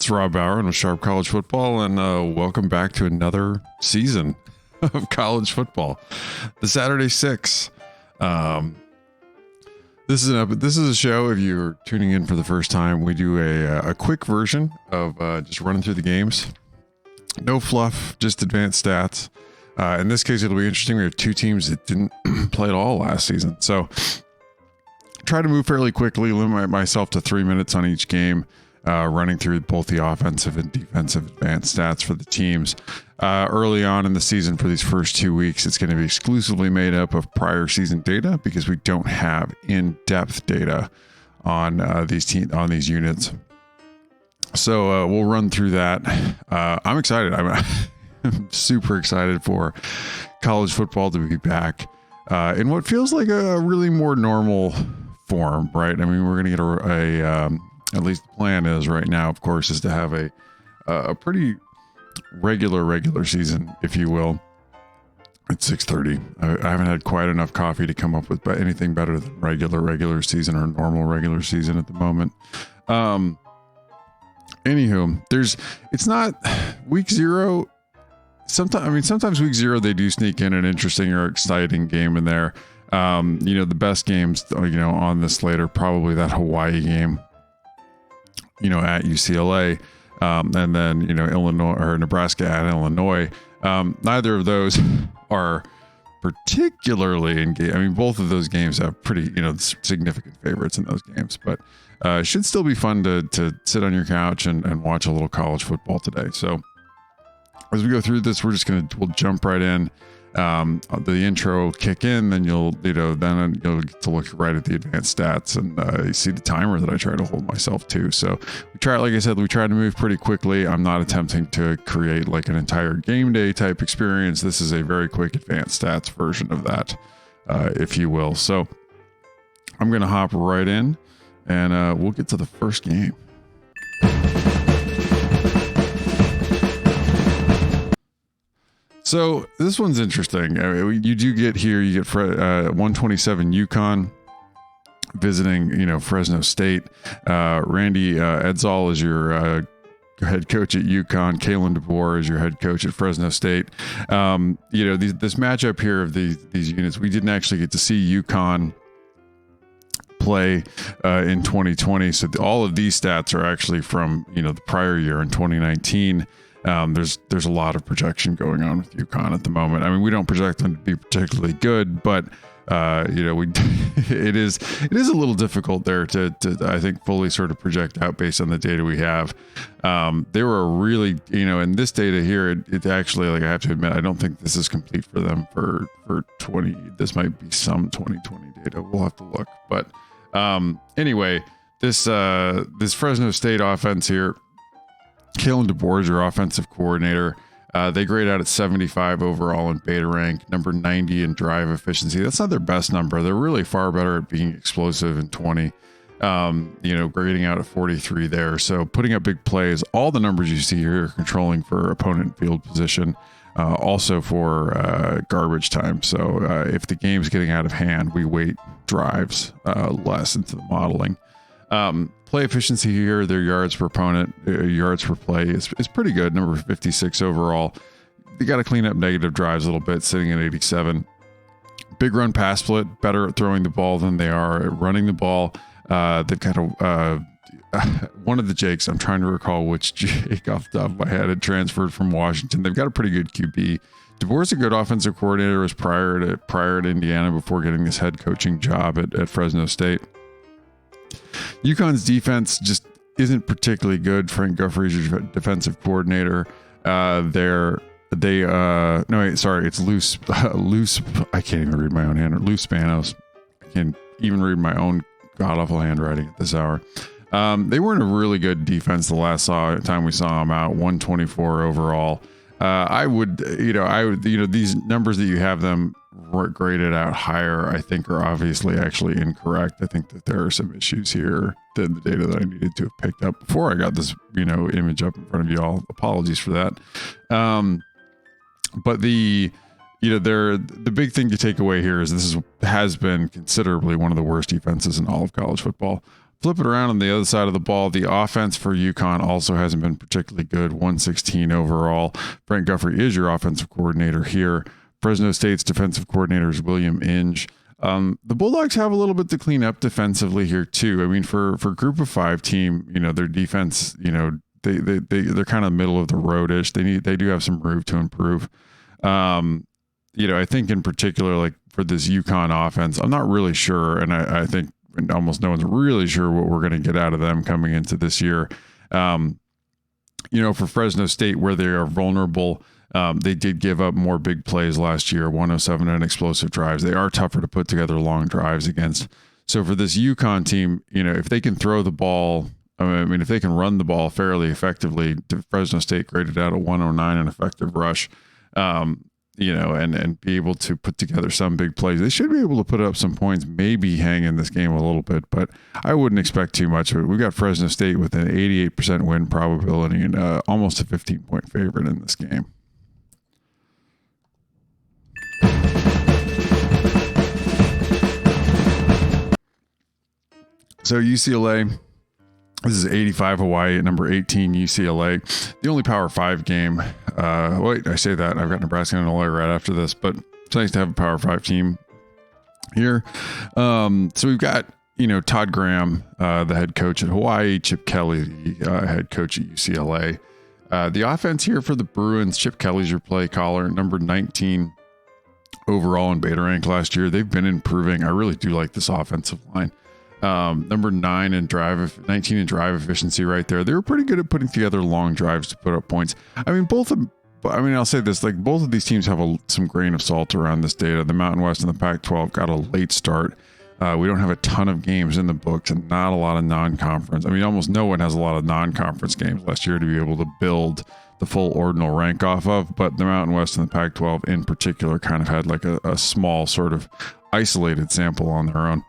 It's Rob Bowron with Sharp College Football, and welcome back to another season of college football, the Satuday Six. This is a show. If you're tuning in for the first time, we do a quick version of just running through the games. No fluff, just advanced stats. In this case, it'll be interesting. We have two teams that didn't play at all last season, so try to move fairly quickly. Limit myself to 3 minutes on each game. Running through both the offensive and defensive advanced stats for the teams. Early on in the season for these first 2 weeks, it's going to be exclusively made up of prior season data because we don't have in-depth data on these units. So we'll run through that. I'm excited. I'm super excited for college football to be back in what feels like a really more normal form, right? I mean, we're going to get a at least the plan is right now, of course, is to have a pretty regular season, if you will. It's 6:30. I haven't had quite enough coffee to come up with anything better than regular season or normal regular season at the moment. Anywho, it's not week zero. Sometimes week zero, they do sneak in an interesting or exciting game in there. The best games, on this slate are probably that Hawai'i game, at UCLA, and then, Illinois or Nebraska at Illinois. Neither of those are particularly engaged. I mean, both of those games have pretty, significant favorites in those games, but it should still be fun to sit on your couch and watch a little college football today. So as we go through this, we'll jump right in. The intro will kick in, then you'll get to look right at the advanced stats and you see the timer that I try to hold myself to. So we try to move pretty quickly. I'm not attempting to create like an entire game day type experience. This is a very quick advanced stats version of that, if you will. So I'm going to hop right in and we'll get to the first game. So this one's interesting. You get 127 UConn visiting, Fresno State. Randy Edsall is your head coach at UConn. Kalen DeBoer is your head coach at Fresno State. This matchup here of these units, we didn't actually get to see UConn play in 2020. So all of these stats are actually from, the prior year in 2019. There's a lot of projection going on with UConn at the moment. I mean, we don't project them to be particularly good, but it is a little difficult there to I think fully sort of project out based on the data we have. They were a really, in this data here, it actually, like, I have to admit, I don't think this is complete for them for 20. This might be some 2020 data. We'll have to look, but anyway, this Fresno State offense here. Kalen DeBoer is your offensive coordinator. They grade out at 75 overall in beta rank, number 90 in drive efficiency. That's not their best number. They're really far better at being explosive in 20, grading out at 43 there. So putting up big plays, all the numbers you see here are controlling for opponent field position, also for garbage time. So if the game's getting out of hand, we weight drives less into the modeling. Play efficiency here, their yards per opponent, yards per play is pretty good. Number 56 overall. They got to clean up negative drives a little bit, sitting at 87. Big run pass split, better at throwing the ball than they are at running the ball. They've got one of the Jakes, I'm trying to recall which Jake off the top of my head, had transferred from Washington. They've got a pretty good QB. DeBoer's a good offensive coordinator, was prior at Indiana before getting this head coaching job at Fresno State. UConn's defense just isn't particularly good. Frank Guthrie's your defensive coordinator. It's loose. I can't even read my own hand. Loose Spanos. I can't even read my own god awful handwriting at this hour. They weren't a really good defense the last time we saw them out. 124 overall. These numbers that you have them graded out higher, I think, are obviously actually incorrect. I think that there are some issues here than the data that I needed to have picked up before I got this, image up in front of you all. Apologies for that. But the big thing to take away here is has been considerably one of the worst defenses in all of college football. Flip it around on the other side of the ball. The offense for UConn also hasn't been particularly good. 116 overall. Frank Guthrie is your offensive coordinator here. Fresno State's defensive coordinator is William Inge. The Bulldogs have a little bit to clean up defensively here too. I mean, for group of 5 team, their defense, they're kind of middle of the road-ish. They do have some room to improve. I think in particular, like for this UConn offense, I'm not really sure. And I think almost no one's really sure what we're going to get out of them coming into this year. For Fresno State, where they are vulnerable, they did give up more big plays last year, 107 and explosive drives. They are tougher to put together long drives against. So for this UConn team, if they can throw the ball, if they can run the ball fairly effectively, Fresno State graded out a 109 in effective rush, and be able to put together some big plays. They should be able to put up some points, maybe hang in this game a little bit, but I wouldn't expect too much of it. We've got Fresno State with an 88% win probability and almost a 15-point favorite in this game. So UCLA, this is 85 Hawaii at number 18 UCLA. The only Power 5 game. Wait, I say that. I've got Nebraska and Illinois right after this, but it's nice to have a Power 5 team here. So we've got, Todd Graham, the head coach at Hawaii, Chip Kelly, the head coach at UCLA. The offense here for the Bruins, Chip Kelly's your play caller, number 19 overall in beta rank last year. They've been improving. I really do like this offensive line. Number 19 in drive efficiency right there. They were pretty good at putting together long drives to put up points. I'll say this, like both of these teams have some grain of salt around this data. The Mountain West and the Pac-12 got a late start. We don't have a ton of games in the books and not a lot of non-conference. Almost no one has a lot of non-conference games last year to be able to build the full ordinal rank off of, but the Mountain West and the Pac-12 in particular kind of had like a small sort of isolated sample on their own.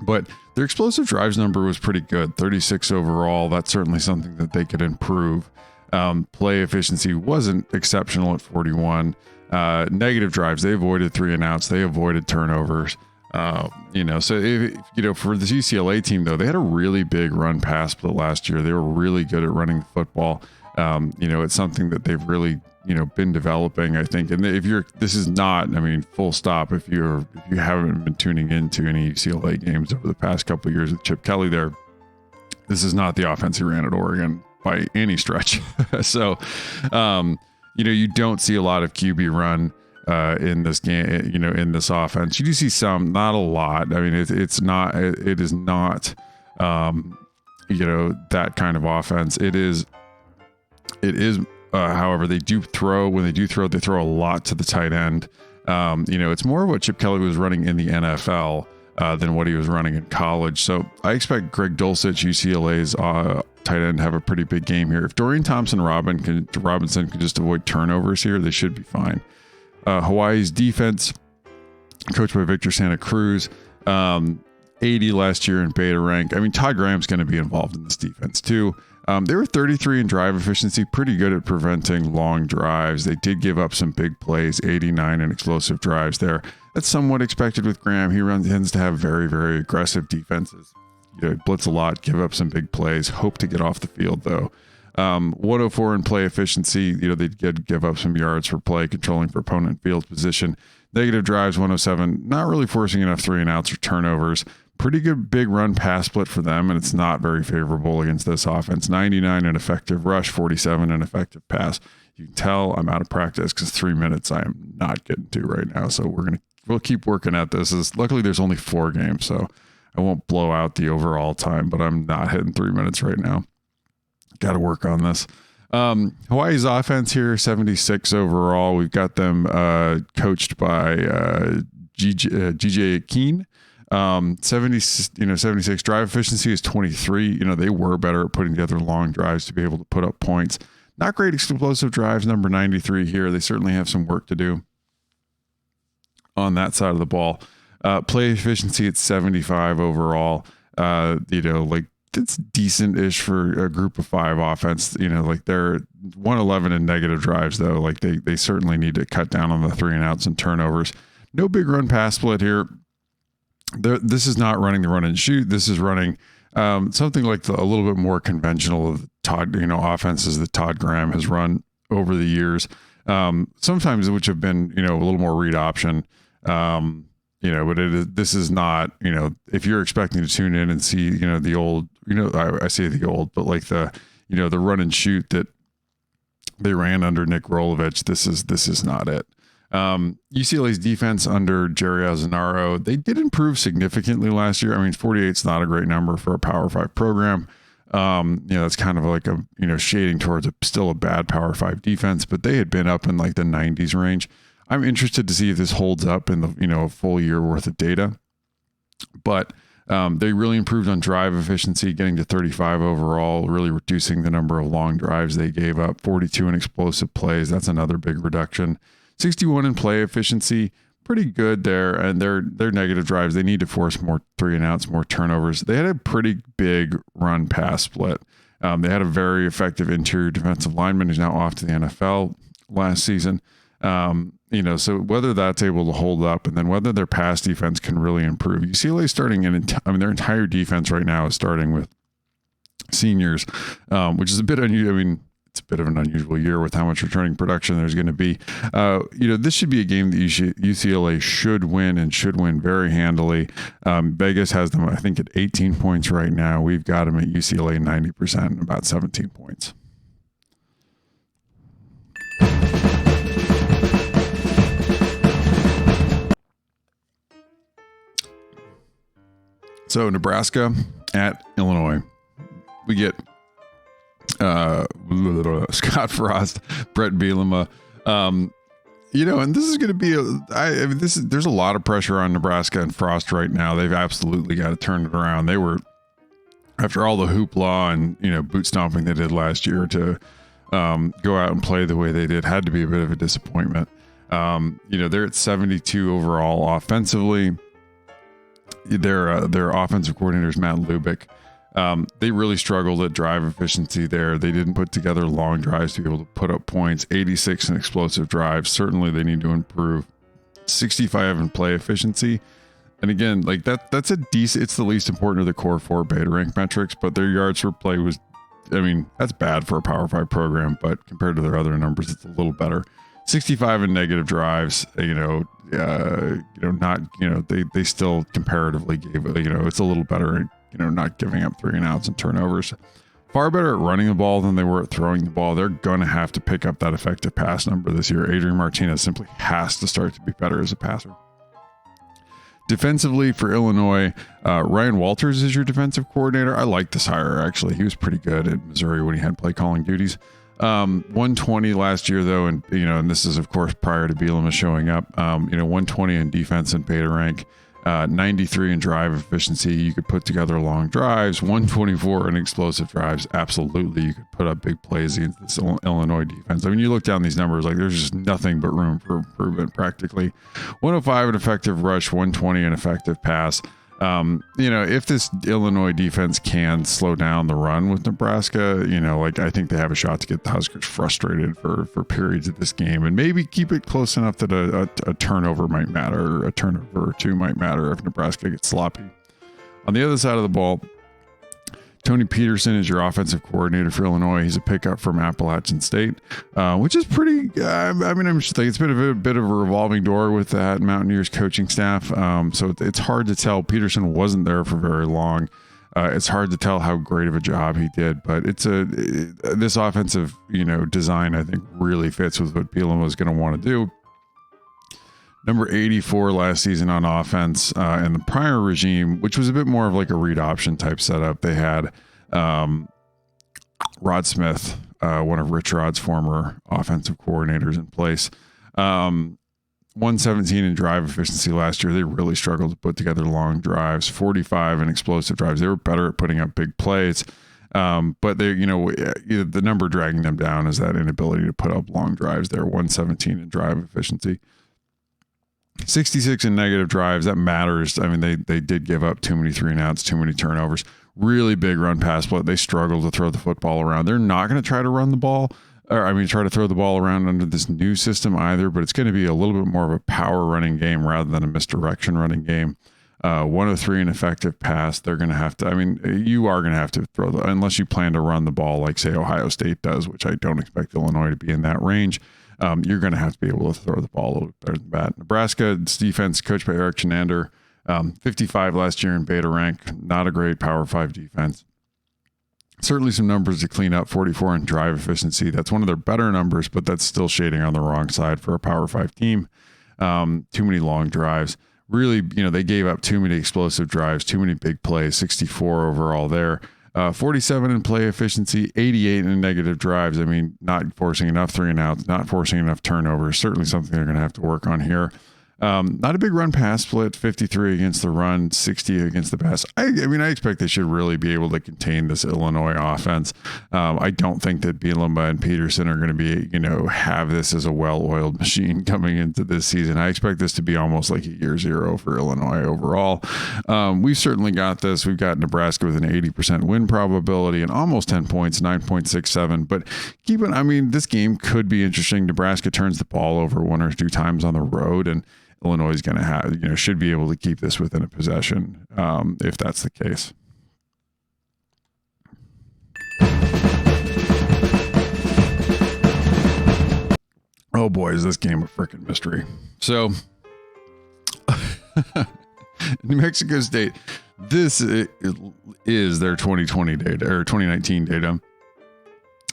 But their explosive drives number was pretty good, 36 overall. That's certainly something that they could improve. Play efficiency wasn't exceptional at 41. Negative drives, they avoided 3 and outs. They avoided turnovers. So for this UCLA team, though, they had a really big run pass split last year. They were really good at running the football. It's something that they've really, been developing, I think. And this is not, full stop. If you haven't been tuning into any UCLA games over the past couple of years with Chip Kelly there, this is not the offense he ran at Oregon by any stretch. So, you don't see a lot of QB run in this game, in this offense. You do see some, not a lot. It is not, that kind of offense. It is, however, they throw a lot to the tight end. It's more of what Chip Kelly was running in the NFL than what he was running in college. So I expect Greg Dulcich, UCLA's tight end, to have a pretty big game here. If Dorian Robinson can just avoid turnovers here, they should be fine. Hawaii's defense, coached by Victor Santa Cruz, 80 last year in beta rank. Todd Graham's going to be involved in this defense too. They were 33 in drive efficiency, pretty good at preventing long drives. They did give up some big plays, 89 in explosive drives there. That's somewhat expected with Graham. He tends to have very, very aggressive defenses. Blitz a lot, give up some big plays, hope to get off the field though. 104 in play efficiency. They did give up some yards for play, controlling for opponent field position. Negative drives, 107, not really forcing enough 3 and outs or turnovers. Pretty good big run pass split for them, and it's not very favorable against this offense. 99 in effective rush, 47 in effective pass. You can tell I'm out of practice because 3 minutes I am not getting to right now. So we'll keep working at this. Luckily there's only 4 games, so I won't blow out the overall time, but I'm not hitting 3 minutes right now. Got to work on this. Hawaii's offense here, 76 overall. We've got them coached by GJ Keene. 76 drive efficiency is 23. They were better at putting together long drives to be able to put up points. Not great explosive drives, number 93 here. They certainly have some work to do on that side of the ball. Play efficiency at 75 overall. It's decent-ish for a group of 5 offense. They're 111 in negative drives though. They certainly need to cut down on the 3 and outs and turnovers. No big run pass split here. This is not running the run and shoot. This is running something like a little bit more conventional of Todd, offenses that Todd Graham has run over the years. Sometimes which have been, a little more read option. But this is not, if you're expecting to tune in and see, the old, I say the old, but like the run and shoot that they ran under Nick Rolovich, this is not it. UCLA's defense under Jerry Azzanaro, they did improve significantly last year. I mean, 48 is not a great number for a Power 5 program. That's kind of like shading towards still a bad Power 5 defense, but they had been up in like the 90s range. I'm interested to see if this holds up in the, a full year worth of data, but they really improved on drive efficiency, getting to 35 overall, really reducing the number of long drives they gave up, 42 in explosive plays. That's another big reduction. 61 in play efficiency, pretty good there. And their negative drives, they need to force more 3-and-outs, more turnovers. They had a pretty big run pass split. They had a very effective interior defensive lineman who's now off to the NFL last season. So whether that's able to hold up and then whether their pass defense can really improve. UCLA starting their entire defense right now is starting with seniors, which is a bit unusual. I mean, it's a bit of an unusual year with how much returning production there's going to be. This should be a game that UCLA should win and should win very handily. Vegas has them, I think, at 18 points right now. We've got them at UCLA 90%, about 17 points. So Nebraska at Illinois, we get Scott Frost, Brett Bielema, and this is going to be there's a lot of pressure on Nebraska and Frost right now. They've absolutely got to turn it around. They were, after all the hoopla and boot stomping they did last year, to go out and play the way they did, had to be a bit of a disappointment. They're at 72 overall offensively. Their offensive coordinators, Matt Lubick, they really struggled at drive efficiency there. They didn't put together long drives to be able to put up points. 86 in explosive drives. Certainly they need to improve. 65 in play efficiency. And again, like that's a decent, it's the least important of the core 4 beta rank metrics, but their yards per play was, that's bad for a Power 5 program, but compared to their other numbers, it's a little better. 65 in negative drives, they still comparatively gave, it's a little better, not giving up 3-and-outs and turnovers. Far better at running the ball than they were at throwing the ball. They're going to have to pick up that effective pass number this year. Adrian Martinez simply has to start to be better as a passer. Defensively for Illinois, Ryan Walters is your defensive coordinator. I like this hire, actually. He was pretty good at Missouri when he had play calling duties. 120 last year though, and this is of course prior to Bielema showing up. 120 in defense and beta rank, 93 in drive efficiency. You could put together long drives. 124 in explosive drives. Absolutely, you could put up big plays against this Illinois defense. I mean, you look down these numbers, like there's just nothing but room for improvement practically. 105 in effective rush, 120 in effective pass. If this Illinois defense can slow down the run with Nebraska, I think they have a shot to get the Huskers frustrated for periods of this game and maybe keep it close enough that a turnover might matter, or a turnover or two might matter if Nebraska gets sloppy. On the other side of the ball, Tony Peterson is your offensive coordinator for Illinois. He's a pickup from Appalachian State, which is pretty, I'm just thinking it's been a bit of a revolving door with that Mountaineers coaching staff. So it's hard to tell. Peterson wasn't there for very long. It's hard to tell how great of a job he did, but this offensive, design, I think really fits with what Bielema was going to want to do. Number 84 last season on offense, in the prior regime, which was a bit more of like a read option type setup. They had Rod Smith, one of Rich Rod's former offensive coordinators, in place. 117 in drive efficiency last year. They really struggled to put together long drives. 45 in explosive drives. They were better at putting up big plays. But they, the number dragging them down is that inability to put up long drives there. 117 in drive efficiency. 66 in negative drives. That matters. I mean, they did give up too many 3-and-outs, too many turnovers. Really big run pass split. They struggle to throw the football around. They're not going to try to run the ball, try to throw the ball around under this new system either, but it's going to be a little bit more of a power running game rather than a misdirection running game. 103 in effective pass. They're going to have to, I mean, you are going to have to throw unless you plan to run the ball like, say, Ohio State does, which I don't expect Illinois to be in that range. You're going to have to be able to throw the ball a little bit better than that. Nebraska's defense, coached by Eric Chenander, 55 last year in beta rank. Not a great Power 5 defense. Certainly some numbers to clean up. 44 in drive efficiency. That's one of their better numbers, but that's still shading on the wrong side for a Power 5 team. Too many long drives. Really, they gave up too many explosive drives, too many big plays. 64 overall there. 47 in play efficiency, 88 in negative drives. I mean, not forcing enough 3-and-outs, not forcing enough turnovers. Certainly something they're going to have to work on here. Not a big run pass split, 53 against the run, 60 against the pass. I mean, I expect they should really be able to contain this Illinois offense. I don't think that Bielema and Peterson are going to be, have this as a well-oiled machine coming into this season. I expect this to be almost like a year zero for Illinois overall. We've certainly got this. We've got Nebraska with an 80% win probability and almost 10 points, 9.67. But this game could be interesting. Nebraska turns the ball over 1 or 2 times on the road, and Illinois is going to have, should be able to keep this within a possession if that's the case. Oh boy, is this game a freaking mystery. So, New Mexico State, this is their 2020 data or 2019 data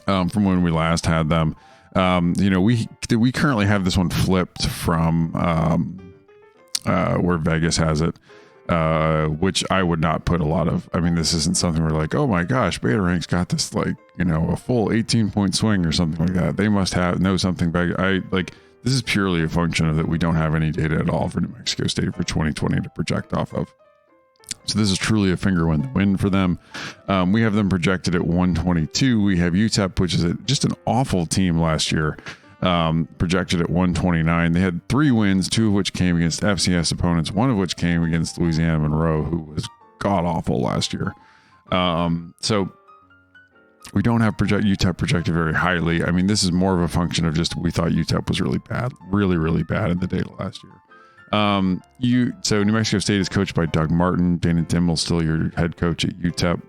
from when we last had them. We currently have this one flipped from where Vegas has it, which I would not put a lot of. I mean, this isn't something where like, oh my gosh, Beta Rank's got this a full 18-point swing or something like that. They must know something. This is purely a function of that we don't have any data at all for New Mexico State for 2020 to project off of. So this is truly a finger win for them. We have them projected at 122. We have UTEP, which is just an awful team last year, projected at 129. They had 3 wins, 2 of which came against FCS opponents, 1 of which came against Louisiana Monroe, who was god-awful last year. So we don't have UTEP projected very highly. I mean, this is more of a function of just we thought UTEP was really bad, really, really bad in the data last year. So New Mexico State is coached by Doug Martin. Dana Dimmel's still your head coach at UTEP.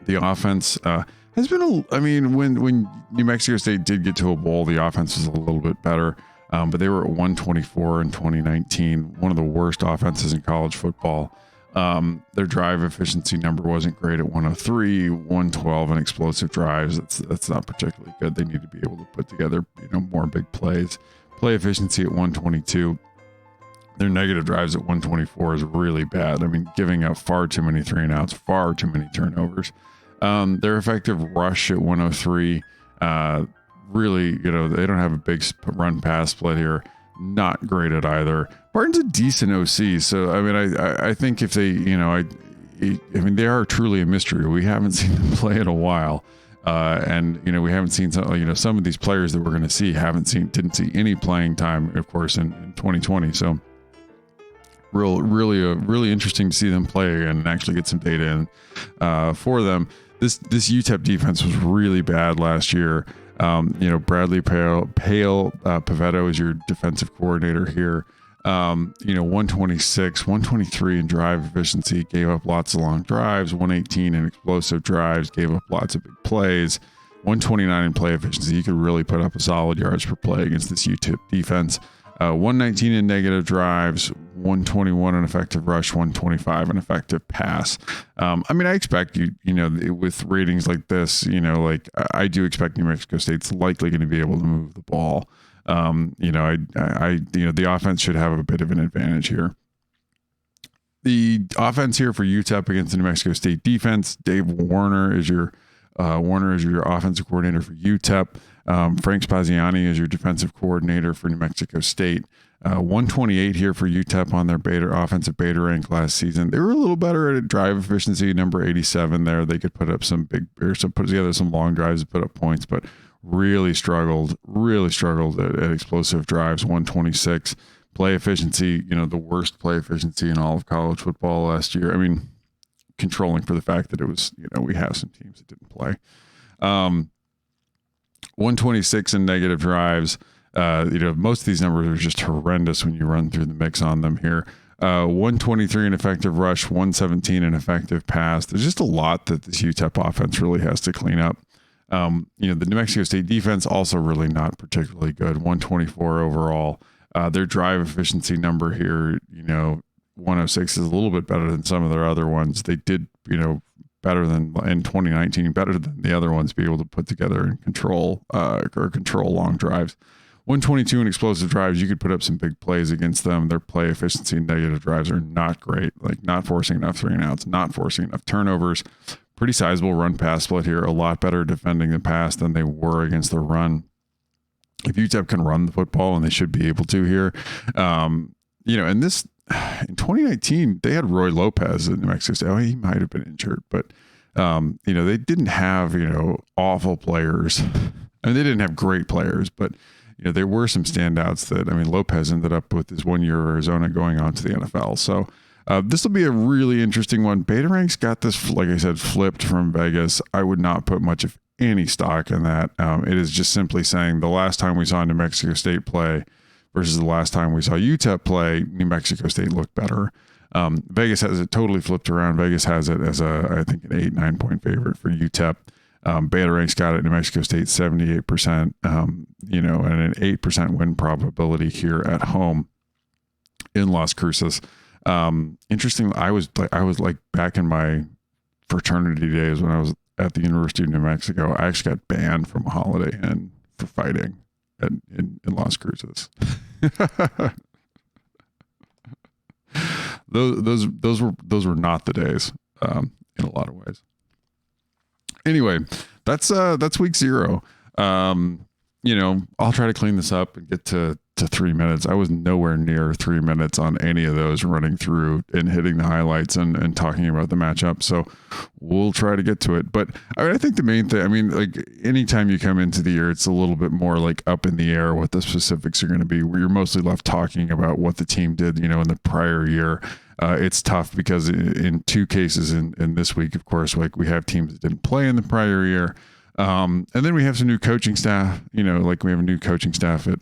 The offense has been when New Mexico State did get to a bowl, the offense was a little bit better, but they were at 124 in 2019, one of the worst offenses in college football. Their drive efficiency number wasn't great at 103, 112 in explosive drives. That's not particularly good. They need to be able to put together more big plays. Play efficiency at 122. Their negative drives at 124 is really bad. I mean, giving up far too many 3-and-outs, far too many turnovers. Their effective rush at 103, really, they don't have a big run pass split here. Not great at either. Barton's a decent OC. So, I think if they, they are truly a mystery. We haven't seen them play in a while. And we haven't seen some of these players that we're going to see didn't see any playing time, of course, in 2020. So really interesting to see them play again and actually get some data in for them. This UTEP defense was really bad last year. Bradley Pavetto is your defensive coordinator here. 126, 123 in drive efficiency, gave up lots of long drives, 118 in explosive drives, gave up lots of big plays, 129 in play efficiency. You could really put up a solid yards per play against this UTEP defense. 119 in negative drives, 121 in effective rush, 125 in effective pass. I expect with ratings like this, I do expect New Mexico State's likely going to be able to move the ball. The offense should have a bit of an advantage here. The offense here for UTEP against the New Mexico State defense, Dave Warner is your offensive coordinator for UTEP. Frank Spaziani is your defensive coordinator for New Mexico State. 128 here for UTEP on their offensive beta rank last season. They were a little better at drive efficiency, number 87 there. They could put up put together some long drives to put up points, but really struggled at explosive drives. 126 play efficiency, the worst play efficiency in all of college football last year. Controlling for the fact that it was, we have some teams that didn't play. 126 in negative drives. Most of these numbers are just horrendous when you run through the mix on them here. 123 in effective rush, 117 in effective pass. There's just a lot that this UTEP offense really has to clean up. The New Mexico State defense also really not particularly good. 124 overall. Their drive efficiency number here, 106 is a little bit better than some of their other ones. They did, better than in 2019, better than the other ones, be able to put together and control long drives. 122 in explosive drives. You could put up some big plays against them. Their play efficiency and negative drives are not great. Like not forcing enough 3-and-outs, not forcing enough turnovers. Pretty sizable run pass split here. A lot better defending the pass than they were against the run. If UTEP can run the football, and they should be able to here, and this in 2019 they had Roy Lopez in New Mexico State. Oh, he might have been injured, but they didn't have awful players. I mean, they didn't have great players, but there were some standouts that, Lopez ended up with his 1 year Arizona going on to the NFL. So this will be a really interesting one. Betaranks got this, like I said, flipped from Vegas. I would not put much of any stock in that. It is just simply saying the last time we saw New Mexico State play versus the last time we saw UTEP play, New Mexico State looked better. Vegas has it totally flipped around. Vegas has it as I think an 8-9 point favorite for UTEP. Betaranks got it. New Mexico State 78%, and an 8% win probability here at home in Las Cruces. Interesting. I was like back in my fraternity days when I was at the University of New Mexico. I actually got banned from a Holiday Inn for fighting in Las Cruces. those were not the days, in a lot of ways. Anyway, that's week 0. I'll try to clean this up and get to 3 minutes. I was nowhere near 3 minutes on any of those, running through and hitting the highlights and talking about the matchup. So we'll try to get to it. But I think the main thing, like anytime you come into the year, it's a little bit more like up in the air what the specifics are going to be, where you're mostly left talking about what the team did, in the prior year. It's tough because in 2 cases in this week, of course, like we have teams that didn't play in the prior year. And then we have some new coaching staff, like we have a new coaching staff at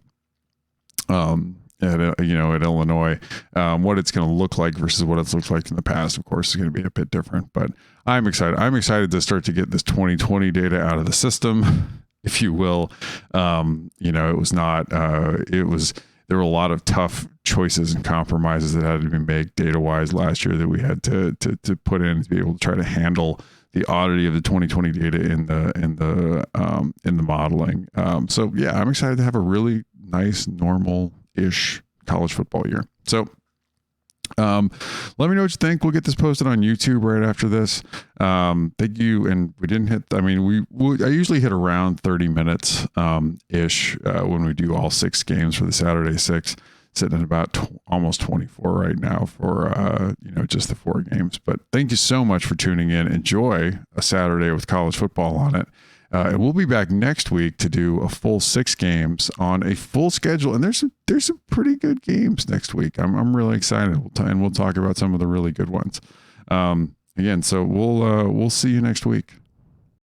Illinois. What it's going to look like versus what it's looked like in the past, of course, is going to be a bit different, but I'm excited. I'm excited to start to get this 2020 data out of the system, if you will. It was not, there were a lot of tough choices and compromises that had to be made data wise last year that we had to put in to be able to try to handle the oddity of the 2020 data in the modeling. So yeah, I'm excited to have a really nice, normal-ish college football year. So let me know what you think. We'll get this posted on YouTube right after this. Thank you. And we didn't hit, I usually hit around 30 minutes ish when we do all 6 games for the Satuday Six. Sitting at about almost 24 right now for just the 4 games. But thank you so much for tuning in. Enjoy a Saturday with college football on it. And we'll be back next week to do a full 6 games on a full schedule. And there's some pretty good games next week. I'm really excited. We'll talk about some of the really good ones. Again, so we'll see you next week.